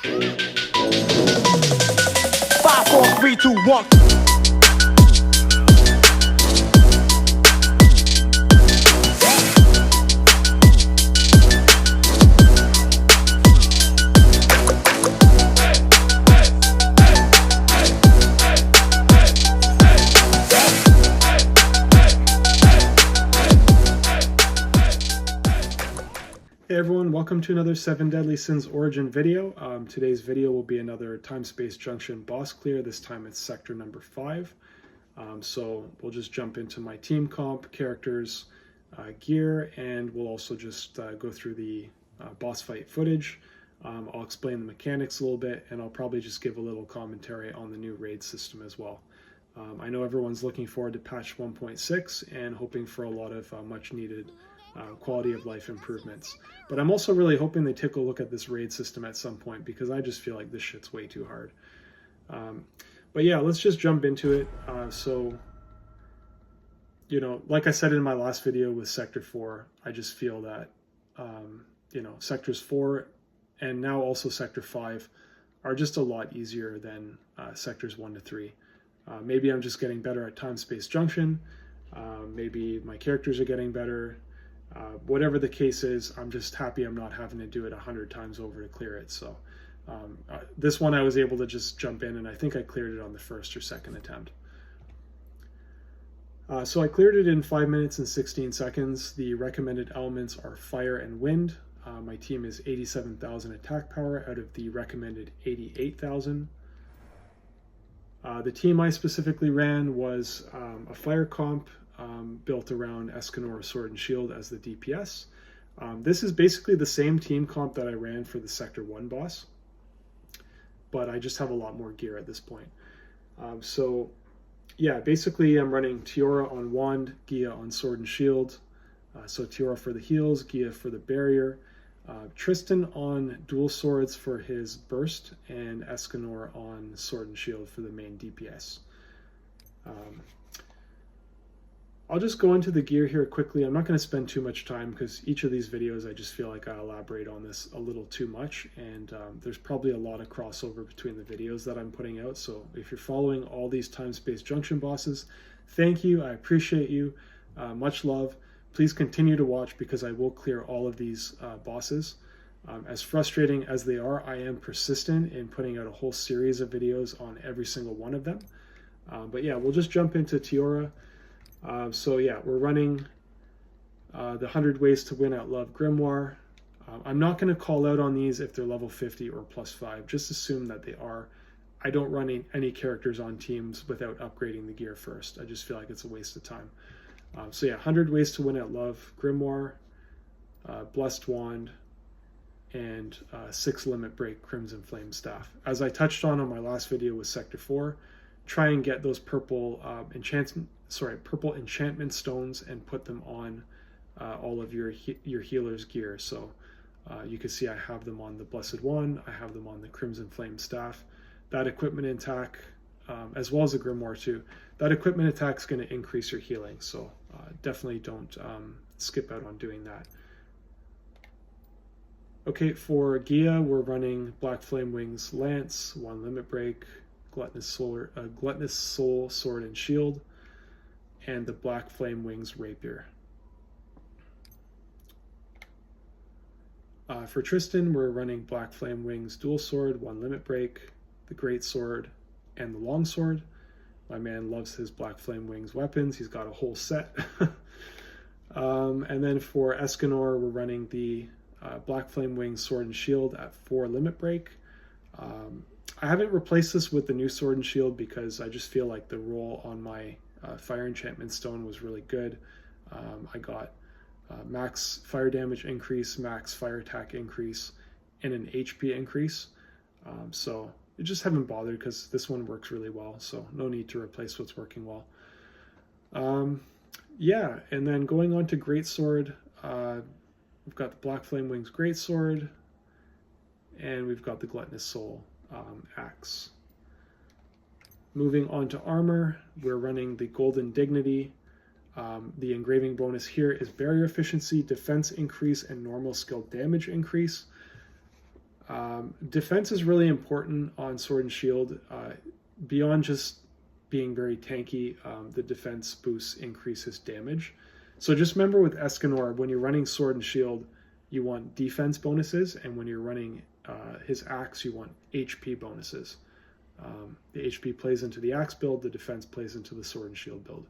5, 4, 3, 2, 1. Hey everyone, welcome to another 7 Deadly Sins Origin video. Today's video will be another Timespace Junction boss clear. This time it's sector number 5. So we'll just jump into my team comp, characters, gear, and we'll also just go through the boss fight footage. I'll explain the mechanics a little bit, and I'll probably just give a little commentary on the new raid system as well. I know everyone's looking forward to patch 1.6 and hoping for a lot of much needed quality of life improvements. But I'm also really hoping they take a look at this raid system at some point, because I just feel like this shit's way too hard. But yeah, let's just jump into it. So, you know, like I said in my last video with Sector 4, I just feel that, you know, Sectors 4 and now also Sector 5 are just a lot easier than Sectors 1 to 3. Maybe I'm just getting better at Timespace Junction. Maybe my characters are getting better. Whatever the case is, I'm just happy I'm not having to do it 100 times over to clear it. So this one I was able to just jump in, and I think I cleared it on the first or second attempt. So I cleared it in 5 minutes and 16 seconds. The recommended elements are fire and wind. My team is 87,000 attack power out of the recommended 88,000. The team I specifically ran was a fire comp built around Escanor Sword and Shield as the DPS. This is basically the same team comp that I ran for the Sector 1 boss, but I just have a lot more gear at this point. So yeah, basically I'm running Tiora on Wand, Gia on Sword and Shield. So Tiora for the heals, Gia for the barrier, Tristan on dual swords for his burst, and Escanor on Sword and Shield for the main DPS. I'll just go into the gear here quickly. I'm not going to spend too much time, because each of these videos I just feel like I elaborate on this a little too much, and there's probably a lot of crossover between the videos that I'm putting out. So if you're following all these Timespace Junction bosses, thank you. I appreciate you. Much love. Please continue to watch, because I will clear all of these bosses. As frustrating as they are, I am persistent in putting out a whole series of videos on every single one of them. But yeah, we'll just jump into Tiora. So yeah, we're running the 100 Ways to Win at Love Grimoire. I'm not going to call out on these if they're level 50 or +5. Just assume that they are. I don't run any characters on teams without upgrading the gear first. I just feel like it's a waste of time. So yeah, 100 Ways to Win at Love Grimoire, Blessed Wand, and 6 Limit Break Crimson Flame Staff. As I touched on my last video with Sector 4, try and get those purple enchantment stones and put them on all of your healer's gear. So you can see I have them on the Blessed Wand, I have them on the Crimson Flame Staff. That equipment attack, as well as the Grimoire too, that equipment attack is going to increase your healing, so definitely don't skip out on doing that. Okay, for Gia, we're running Black Flame Wings Lance, 1 Limit Break, Gluttonous Soul Sword and Shield, and the Black Flame Wings Rapier. For Tristan, we're running Black Flame Wings Dual Sword, 1 Limit Break, the Great Sword, and the Long Sword. My man loves his Black Flame Wings weapons. He's got a whole set. And then for Escanor, we're running the Black Flame Wings Sword and Shield at 4 Limit Break. I haven't replaced this with the new Sword and Shield, because I just feel like the roll on my Fire Enchantment Stone was really good. I got max fire damage increase, max fire attack increase, and an HP increase. So I just haven't bothered, because this one works really well, so no need to replace what's working well. Yeah, and then going on to Greatsword, we've got the Black Flame Wings Greatsword, and we've got the Gluttonous Soul Axe. Moving on to armor, we're running the Golden Dignity. The engraving bonus here is barrier efficiency, defense increase, and normal skill damage increase. Defense is really important on Sword and Shield. Beyond just being very tanky, the defense boosts increase his damage. So just remember with Escanor, when you're running Sword and Shield, you want defense bonuses, and when you're running his axe, you want HP bonuses. The HP plays into the axe build, the defense plays into the Sword and Shield build.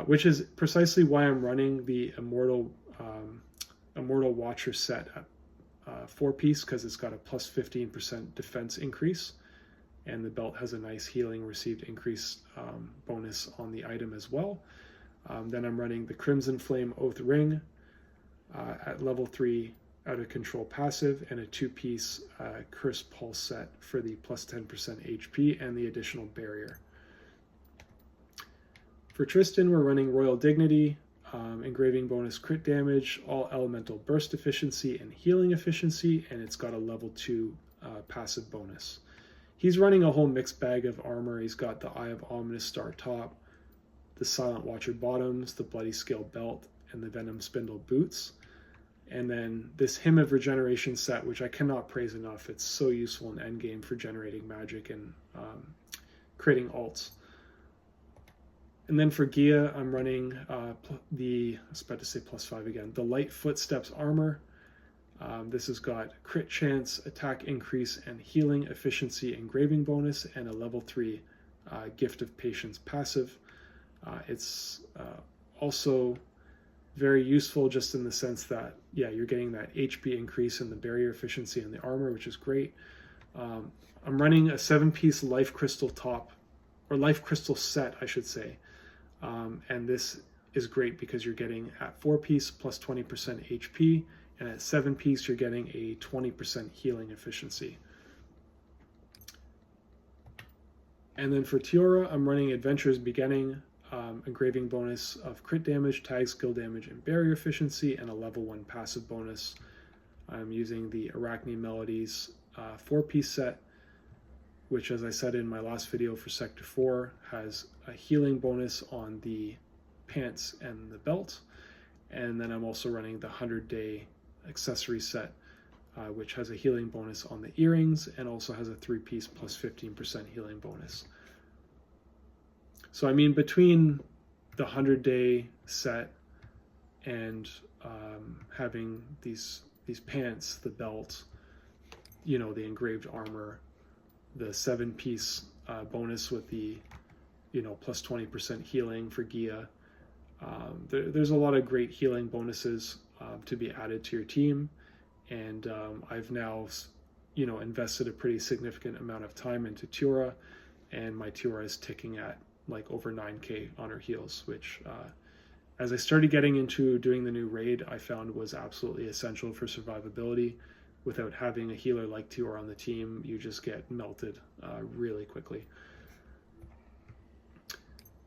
Which is precisely why I'm running the Immortal Watcher set at 4-piece, because it's got a plus 15% defense increase, and the belt has a nice healing received increase bonus on the item as well. Then I'm running the Crimson Flame Oath Ring at level 3 out of control passive, and a 2-piece Curse Pulse set for the plus 10% HP and the additional barrier. For Tristan, we're running Royal Dignity, engraving bonus crit damage, all elemental burst efficiency and healing efficiency, and it's got a level 2 passive bonus. He's running a whole mixed bag of armor. He's got the Eye of Ominous Star top, the Silent Watcher bottoms, the Bloody Scale belt, and the Venom Spindle boots. And then this Hymn of Regeneration set, which I cannot praise enough. It's so useful in endgame for generating magic and creating alts. And then for Gia, I'm running I was about to say +5 again, the Light Footsteps armor. This has got crit chance, attack increase, and healing efficiency engraving bonus, and a level 3 Gift of Patience passive. It's also very useful just in the sense that, yeah, you're getting that HP increase in the barrier efficiency and the armor, which is great. I'm running a 7-piece Life Crystal top, or Life Crystal set, I should say. And this is great because you're getting at 4-piece plus 20% HP, and at 7-piece you're getting a 20% healing efficiency. And then for Tiora, I'm running Adventure's Beginning, engraving bonus of crit damage, tag skill damage, and barrier efficiency, and a level 1 passive bonus. I'm using the Arachne Melodies 4-piece set, which, as I said in my last video for Sector 4, has a healing bonus on the pants and the belt. And then I'm also running the 100-day accessory set, which has a healing bonus on the earrings and also has a 3-piece plus 15% healing bonus. So I mean, between the 100-day set and having these pants, the belt, you know, the engraved armor, the 7-piece bonus with the, you know, plus 20% healing for Gia. There's a lot of great healing bonuses to be added to your team, and I've now, you know, invested a pretty significant amount of time into Tiora, and my Tiora is ticking at like over 9k on her heals, which as I started getting into doing the new raid, I found was absolutely essential for survivability. Without having a healer like Tiora on the team, you just get melted really quickly.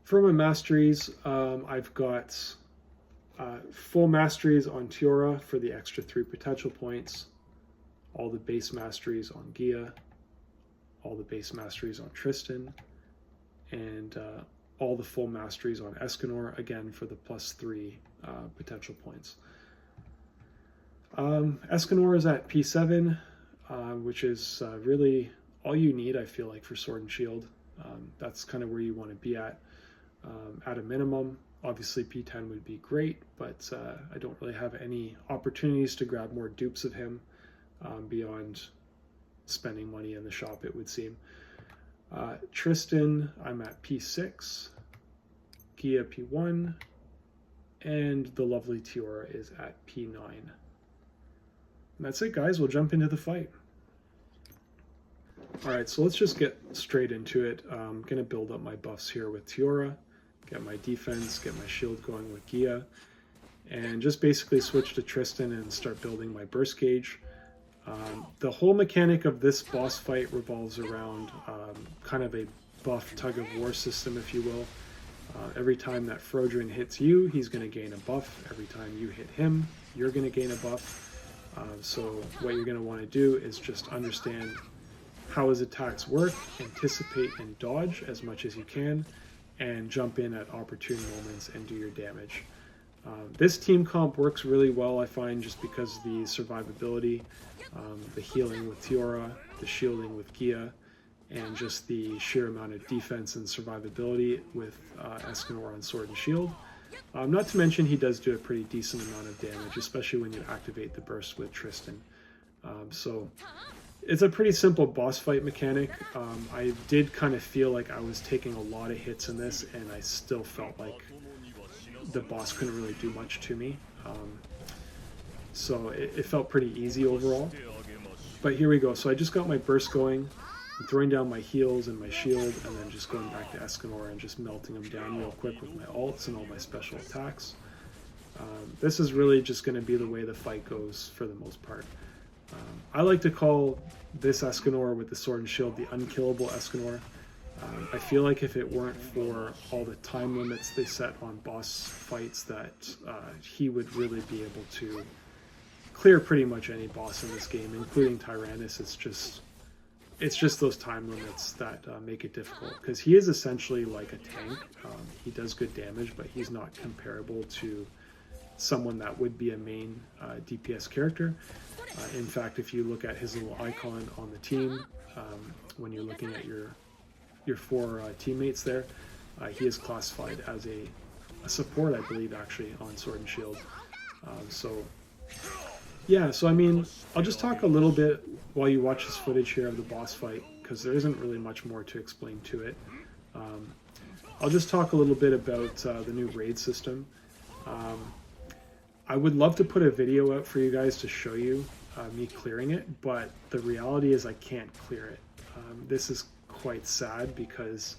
For my masteries, I've got full masteries on Tiora for the extra 3 potential points, all the base masteries on Gia, all the base masteries on Tristan, and all the full masteries on Escanor, again for the plus 3 potential points. Escanor is at P7, which is really all you need, I feel like, for Sword and Shield. That's kind of where you want to be at a minimum. Obviously P10 would be great, but I don't really have any opportunities to grab more dupes of him beyond spending money in the shop, it would seem. Tristan, I'm at P6, Gia P1, and the lovely Tiora is at P9. And that's it, guys. We'll jump into the fight. Alright, so let's just get straight into it. I'm going to build up my buffs here with Tiora, get my defense, get my shield going with Gia, and just basically switch to Tristan and start building my burst gauge. The whole mechanic of this boss fight revolves around kind of a buff tug-of-war system, if you will. Every time that Fraudrin hits you, he's going to gain a buff. Every time you hit him, you're going to gain a buff. So what you're going to want to do is just understand how his attacks work, anticipate and dodge as much as you can, and jump in at opportune moments and do your damage. This team comp works really well, I find, just because the survivability, the healing with Tiora, the shielding with Gia, and just the sheer amount of defense and survivability with Escanor on Sword and Shield. Not to mention he does do a pretty decent amount of damage, especially when you activate the burst with Tristan. So it's a pretty simple boss fight mechanic. I did kind of feel like I was taking a lot of hits in this, and I still felt like the boss couldn't really do much to me. So it felt pretty easy overall. But here we go. So I just got my burst going. I'm throwing down my heals and my shield, and then just going back to Escanor and just melting them down real quick with my ults and all my special attacks. This is really just going to be the way the fight goes for the most part. I like to call this Escanor with the sword and shield the unkillable Escanor. I feel like if it weren't for all the time limits they set on boss fights, that he would really be able to clear pretty much any boss in this game, including Tyrannus. It's just those time limits that make it difficult, because he is essentially like a tank. He does good damage, but he's not comparable to someone that would be a main DPS character. In fact, if you look at his little icon on the team, when you're looking at your four teammates there, he is classified as a support, I believe, actually, on Sword and Shield. Yeah, so I mean, I'll just talk a little bit while you watch this footage here of the boss fight, because there isn't really much more to explain to it. I'll just talk a little bit about the new raid system. I would love to put a video out for you guys to show you me clearing it, but the reality is I can't clear it. This is quite sad, because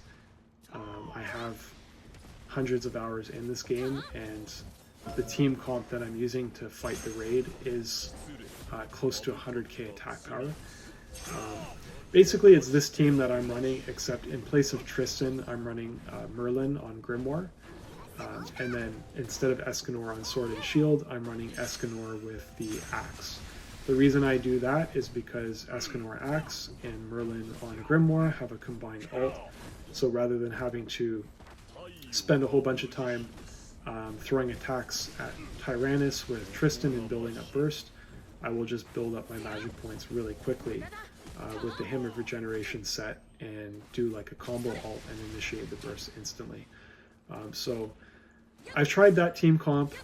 I have hundreds of hours in this game, and the team comp that I'm using to fight the raid is close to 100k attack power. Basically, it's this team that I'm running, except in place of Tristan, I'm running Merlin on Grimoire. And then instead of Escanor on Sword and Shield, I'm running Escanor with the Axe. The reason I do that is because Escanor Axe and Merlin on Grimoire have a combined ult. So rather than having to spend a whole bunch of time throwing attacks at Tyrannus with Tristan and building up burst, I will just build up my magic points really quickly with the Hymn of Regeneration set and do like a combo ult and initiate the burst instantly. So I've tried that team comp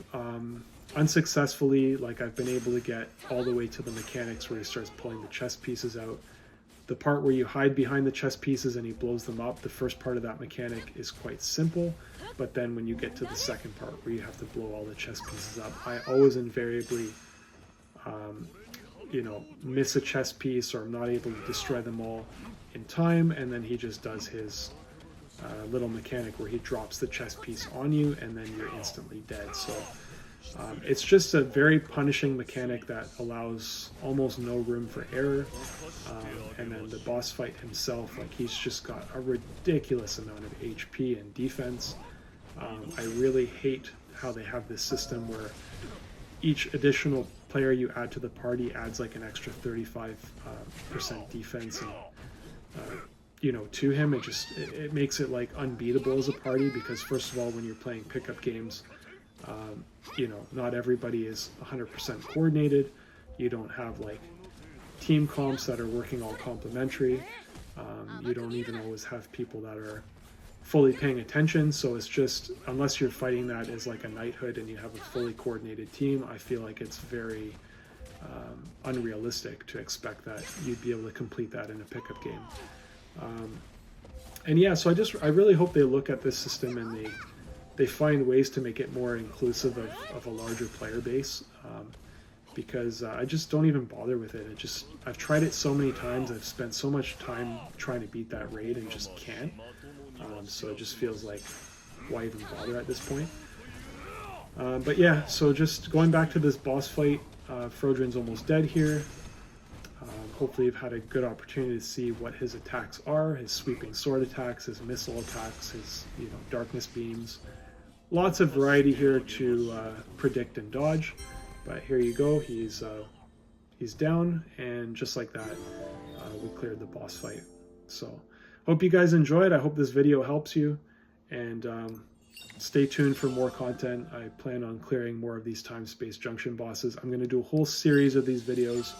unsuccessfully. Like, I've been able to get all the way to the mechanics where he starts pulling the chess pieces out. The part where you hide behind the chess pieces and he blows them up, the first part of that mechanic is quite simple, but then when you get to the second part where you have to blow all the chess pieces up, I always invariably miss a chess piece, or I'm not able to destroy them all in time, and then he just does his little mechanic where he drops the chess piece on you and then you're instantly dead. So it's just a very punishing mechanic that allows almost no room for error. And then the boss fight himself, like, he's just got a ridiculous amount of HP and defense. I really hate how they have this system where each additional player you add to the party adds like an extra 35% defense, and to him, it makes it like unbeatable as a party, because first of all, when you're playing pickup games, not everybody is 100% coordinated. You don't have like team comps that are working all complementary. You don't even always have people that are fully paying attention. So it's just, unless you're fighting that as like a knighthood and you have a fully coordinated team, I feel like it's very unrealistic to expect that you'd be able to complete that in a pickup game. And yeah, so I really hope they look at this system and they find ways to make it more inclusive of a larger player base, because I just don't even bother with it. I've tried it so many times, I've spent so much time trying to beat that raid and just can't. So it just feels like, why even bother at this point? But yeah, so just going back to this boss fight, Fraudrin's almost dead here. Hopefully you've had a good opportunity to see what his attacks are, his sweeping sword attacks, his missile attacks, his darkness beams. Lots of variety here to predict and dodge, but here you go, he's down, and just like that, we cleared the boss fight. So hope you guys enjoyed. I hope this video helps you, and stay tuned for more content. I plan on clearing more of these Timespace Junction bosses. I'm going to do a whole series of these videos.